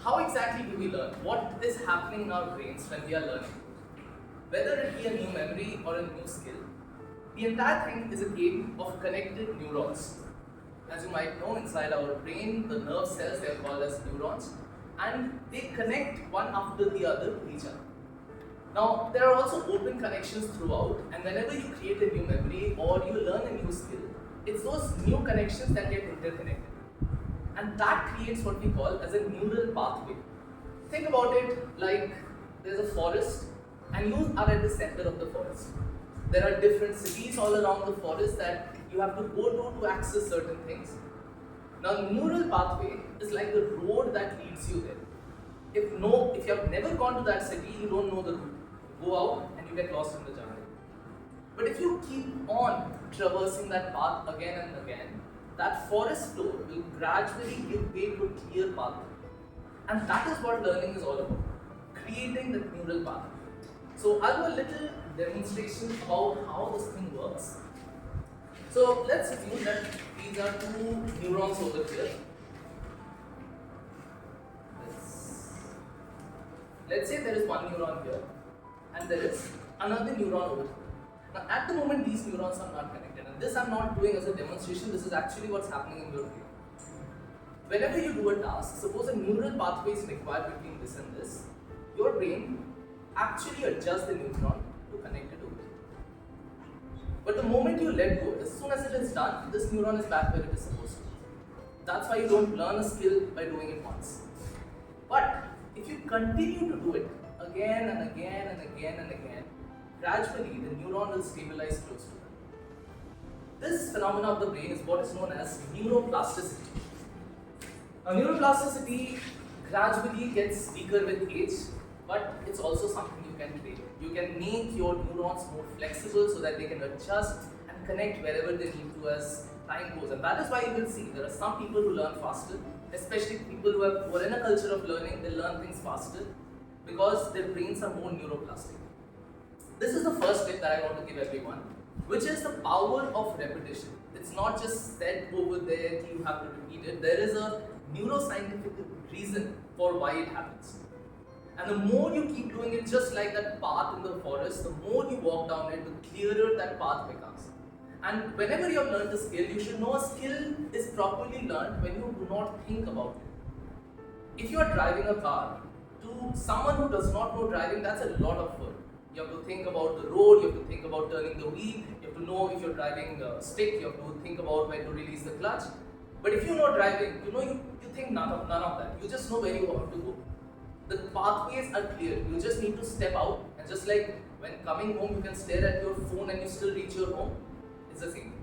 how exactly do we learn? What is happening in our brains when we are learning? Whether it be a new memory or a new skill, the entire thing is a game of connected neurons. As you might know, inside our brain, the nerve cells, they are called as neurons, and they connect one after the other to each other. Now, there are also open connections throughout, and whenever you create a new memory or you learn a new skill, it's those new connections that get interconnected. And that creates what we call as a neural pathway. Think about it like there's a forest and you are at the center of the forest. There are different cities all around the forest that you have to go to access certain things. Now, neural pathway is like the road that leads you there. If you have never gone to that city, you don't know the route. You go out and you get lost in the jungle. But if you keep on traversing that path again and again, that forest floor will gradually give way to a clear path. And that is what learning is all about, creating the neural path. So I'll do a little demonstration about how this thing works. So let's assume that these are two neurons over here. Let's say there is one neuron here and there is another neuron over here. Now at the moment these neurons are not connected, and this I'm not doing as a demonstration, this is actually what's happening in your brain. Whenever you do a task, suppose a neural pathway is required between this and this, your brain actually adjusts the neuron to connect it over here. But the moment you let go, as soon as it is done, this neuron is back where it is supposed to be. That's why you don't learn a skill by doing it once. But if you continue to do it again and again and again and again, gradually the neuron will stabilize close to it. This phenomenon of the brain is what is known as neuroplasticity. Now, neuroplasticity gradually gets weaker with age, but it's also something you can train. You can make your neurons more flexible so that they can adjust and connect wherever they need to as time goes. And that is why you will see there are some people who learn faster, especially people who are in a culture of learning, they learn things faster because their brains are more neuroplastic. This is the first tip that I want to give everyone, which is the power of repetition. It's not just said over there, you have to repeat it. There is a neuroscientific reason for why it happens. And the more you keep doing it, just like that path in the forest, the more you walk down it, the clearer that path becomes. And whenever you have learned a skill, you should know a skill is properly learned when you do not think about it. If you are driving a car, to someone who does not know driving, that's a lot of work. You have to think about the road, you have to think about turning the wheel, you have to know if you're driving a stick, you have to think about when to release the clutch. But if you know driving, you think none of that. You just know where you have to go. The pathways are clear. You just need to step out, and just like when coming home you can stare at your phone and you still reach your home, it's the same.